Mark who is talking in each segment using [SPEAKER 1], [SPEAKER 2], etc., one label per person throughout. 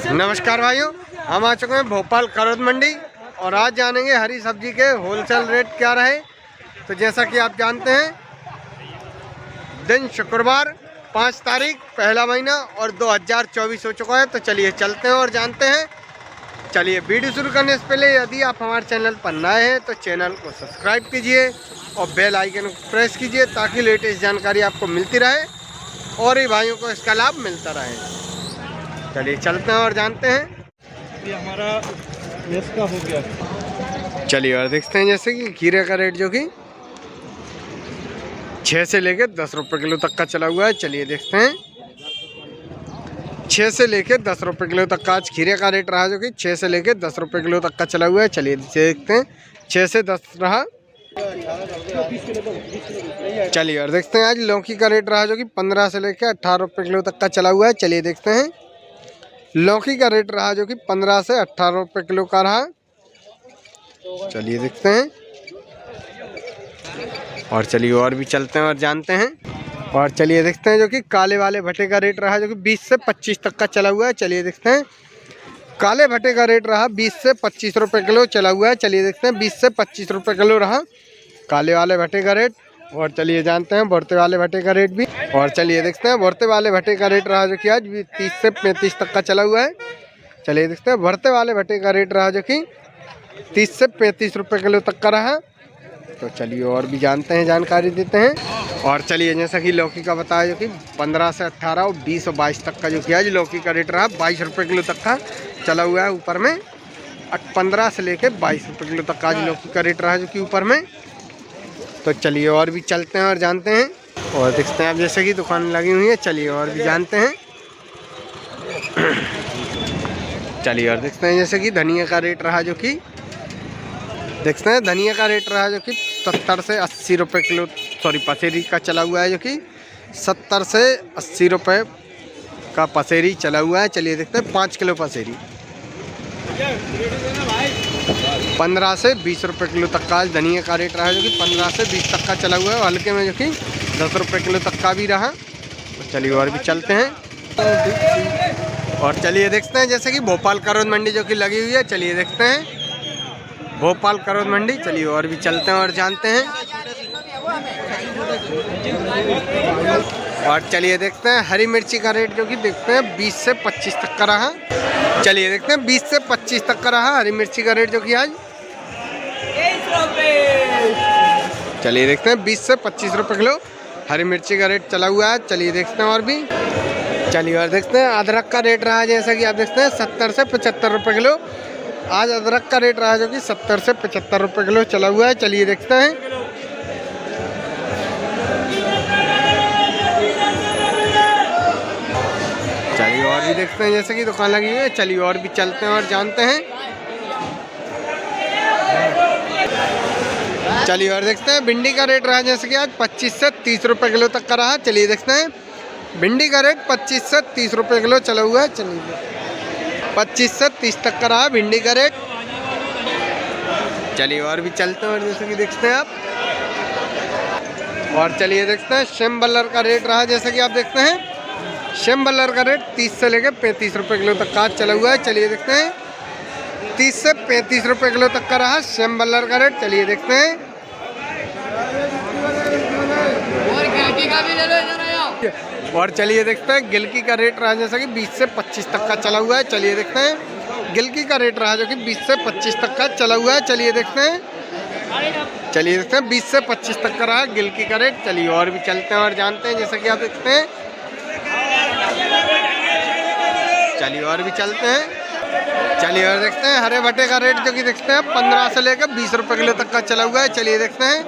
[SPEAKER 1] नमस्कार भाइयों, हम आ चुके हैं भोपाल करौद मंडी और आज जानेंगे हरी सब्जी के होलसेल रेट क्या रहे। तो जैसा कि आप जानते हैं, दिन शुक्रवार 5 तारीख पहला महीना और 2024 हो चुका है। तो चलिए चलते हैं और जानते हैं। चलिए वीडियो शुरू करने से पहले यदि आप हमारे चैनल पर नए हैं तो चैनल को सब्सक्राइब कीजिए और बेल आइकन को प्रेस कीजिए ताकि लेटेस्ट जानकारी आपको मिलती रहे और ही भाइयों को इसका लाभ मिलता रहे। चलिए चलते हैं और जानते हैं।
[SPEAKER 2] ये हमारा लेस का हो गया।
[SPEAKER 1] चलिए और देखते हैं जैसे कि खीरे का रेट जो कि 6 से लेके 10 रुपये किलो तक का चला हुआ है। चलिए देखते हैं, 6 से लेके 10 रुपये किलो तक का आज खीरे का रेट रहा, जो कि 6 से लेके 10 रुपये किलो तक का चला हुआ है। चलिए देखते हैं, 6 से 10 रहा। चलिए और देखते हैं आज लौकी का रेट रहा, जो कि 15 से लेके 18 रुपये किलो तक का चला हुआ है। चलिए देखते हैं, लौकी का रेट रहा जो कि 15 से 18 रुपये किलो का रहा। चलिए देखते हैं और चलिए और भी चलते हैं और जानते हैं। और चलिए देखते हैं जो कि काले वाले भट्टे का रेट रहा, जो कि 20 से 25 तक का चला हुआ है। चलिए देखते हैं, काले भट्टे का रेट रहा 20 से 25 रुपये किलो चला हुआ है। चलिए देखते हैं, 20 से 25 रुपये किलो रहा काले वाले भट्टे का रेट। और चलिए जानते हैं भुरते वाले भट्टे का रेट भी। और चलिए देखते हैं, भुरते वाले भट्टे का रेट रहा जो कि आज 30 से 35 तक का चला हुआ है। चलिए देखते हैं, भुरते वाले भट्टे का रेट रहा जो कि 30 से 35 रुपये किलो तक का रहा। तो चलिए और भी जानते हैं, जानकारी देते हैं। और चलिए जैसा कि लौकी का बताया जो कि 15 से 18 और 20 और 22 तक का जो कि आज लौकी का रेट रहा 22 रुपये किलो तक का चला हुआ है। ऊपर में 15 से लेके 22 रुपये किलो तक का आज लौकी का रेट रहा जो कि ऊपर में। तो चलिए और भी चलते हैं और जानते हैं। और देखते हैं आप जैसे कि दुकान लगी हुई है। चलिए और भी जानते हैं। चलिए और देखते हैं जैसे कि धनिया का रेट रहा जो कि देखते हैं, धनिया का रेट रहा जो कि 70 से 80 रुपये किलो पसेरी का चला हुआ है, जो कि 70 से 80 रुपये का पसेरी चला हुआ है। चलिए देखते हैं, 5 किलो पसेरी 15 से 20 रुपये किलो तक का धनिया का रेट रहा, जो कि 15 से 20 तक का चला हुआ है। हल्के में जो कि 10 रुपये किलो तक का भी रहा। तो चलिए और भी चलते हैं। और चलिए देखते हैं जैसे कि भोपाल करौद मंडी जो कि लगी हुई है। चलिए देखते हैं भोपाल करौद मंडी। चलिए और भी चलते हैं और जानते हैं। और चलिए देखते हैं हरी मिर्ची का रेट जो कि देखते हैं 20 से 25 तक का रहा। चलिए देखते हैं 20 से 25 तक का रहा हरी मिर्ची का रेट जो कि आज। चलिए देखते हैं 20 से 25 रुपये किलो हरी मिर्ची का रेट चला हुआ है। चलिए देखते हैं और भी। चलिए और देखते हैं अदरक का रेट रहा जैसा कि आप देखते हैं 70 से 75 रुपये किलो आज अदरक का रेट रहा, जो कि 70 से 75 रुपये किलो चला हुआ है। चलिए देखते हैं। चलिए और भी देखते हैं जैसे कि दुकान लगी हुई है। चलिए और भी चलते हैं और जानते हैं। चलिए और देखते हैं भिंडी का रेट रहा जैसे कि आज 25 से 30 रुपये किलो तक का रहा। चलिए देखते हैं, भिंडी का रेट 25 से 30 रुपये किलो चला हुआ है। चलिए 25 से 30 तक का रहा भिंडी का रेट। चलिए और भी चलते हैं और जैसे कि देखते हैं आप। और चलिए देखते हैं शिम बल्लर का रेट रहा जैसे कि आप देखते हैं, शिम बल्लर का रेट 30 से लेकर 35 रुपये किलो तक का चला हुआ है। चलिए देखते हैं, 30 से 35 रुपये किलो तक का रहा शिम बल्लर का रेट। चलिए देखते हैं। और चलिए देखते हैं गिलकी का रेट रहा जैसा कि 20 से 25 तक का चला हुआ है। चलिए देखते हैं, गिलकी का रेट रहा जो कि 20 से 25 तक का चला हुआ है। चलिए देखते हैं, 20 से 25 तक का रहा गिलकी का रेट। चलिए और भी चलते हैं और जानते हैं जैसा कि आप देखते हैं। चलिए और भी चलते हैं। चलिए और देखते हैं हरे भट्टे का रेट जो कि देखते हैं 15 से लेकर 20 रुपये किलो तक का चला हुआ है। चलिए देखते हैं,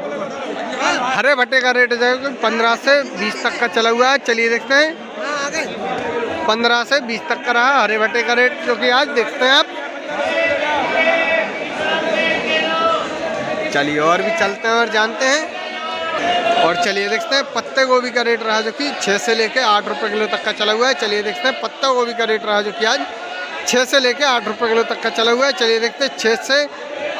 [SPEAKER 1] हरे भट्टे का रेट जो है 15 से 20 तक का चला हुआ है। चलिए देखते हैं, 15 से 20 तक का रहा हरे भट्टे का रेट जो कि आज देखते हैं आप। चलिए और भी चलते हैं और जानते हैं। और चलिए देखते हैं पत्ते गोभी का रेट रहा जो कि 6 से लेकर 8 रुपये किलो तक का चला हुआ है। चलिए देखते हैं पत्ता गोभी का रेट रहा जो कि आज 6 से लेकर 8 रुपये किलो तक का चला हुआ है। चलिए देखते हैं 6 से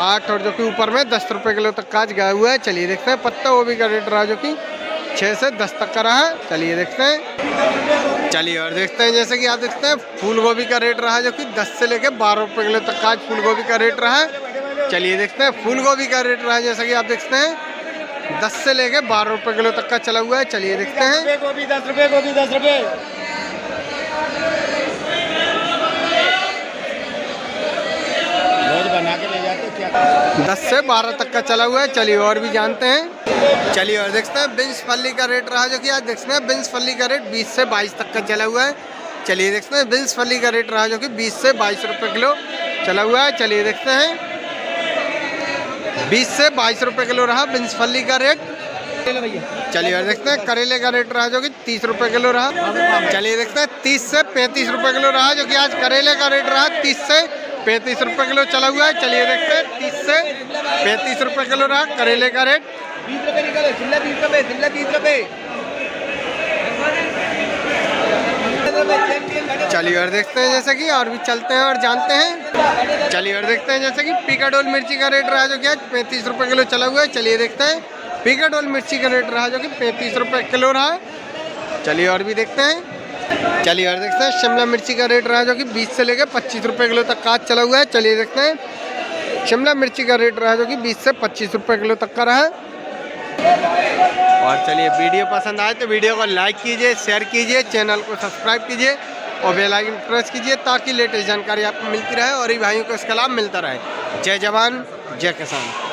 [SPEAKER 1] 8 और जो कि ऊपर में 10 रुपये किलो तक का आज गया हुआ है। चलिए देखते हैं पत्ता गोभी का रेट रहा जो कि 6 से 10 तक का रहा है। चलिए देखते हैं। चलिए और देखते हैं, जैसे कि आप देखते हैं फूल गोभी का रेट रहा जो कि 10 से लेके 12 रुपये किलो तक का आज फूल गोभी का रेट रहा है। चलिए देखते हैं फूल गोभी का रेट रहा, जैसा कि आप देखते हैं 10 से लेके 12 रुपये किलो तक का चला हुआ है। चलिए देखते हैं
[SPEAKER 2] गोभी 10 रुपये, गोभी 10 रुपये। रोज बना के ले जाते क्या?
[SPEAKER 1] 10 से 12 तक का चला हुआ है। चलिए और भी जानते हैं। चलिए और देखते हैं बीन्स फली का रेट रहा जो कि आज देखते हैं बीन्स फली का रेट 20 से 22 तक का चला हुआ है। चलिए देखते हैं बीन्स फली का रेट रहा जो कि 20 से 22 रुपये किलो चला हुआ है। चलिए देखते हैं 20 से 22 रुपये किलो रहा बीन्स फली का रेट। चलिए और देखते हैं करेले का रेट रहा जो कि 30 रुपये किलो रहा। चलिए देखते हैं 30 से 35 रुपये किलो रहा जो कि आज करेले का रेट रहा 30 से 35 रुपये किलो चला हुआ है। चलिए देखते हैं 30 से 35 रुपये किलो रहा करेले का रेट।
[SPEAKER 2] 20 रुपये निकालो, शिमला 20 रुपये, शिमला 30 रुपये।
[SPEAKER 1] चलिए और देखते हैं, जैसे कि और भी चलते हैं और जानते हैं। चलिए और देखते हैं, जैसे कि पीकाडोल मिर्ची का रेट रहा जो कि आज 35 रुपये किलो चला हुआ है। चलिए देखते हैं पीकाडोल मिर्ची का रेट रहा जो कि 35 रुपये किलो रहा। चलिए और भी देखते हैं। चलिए और देखते हैं शिमला मिर्ची का रेट रहा जो कि 20 से लेकर 25 रुपये किलो तक का चला हुआ है। चलिए देखते हैं शिमला मिर्ची का रेट रहा जो कि 20 से 25 रुपये किलो तक का रहा। और चलिए वीडियो पसंद आए तो वीडियो को लाइक कीजिए, शेयर कीजिए, चैनल को सब्सक्राइब कीजिए और बेल आइकन प्रेस कीजिए ताकि लेटेस्ट जानकारी आपको मिलती रहे और ही भाइयों को इसका लाभ मिलता रहे। जय जवान जय किसान।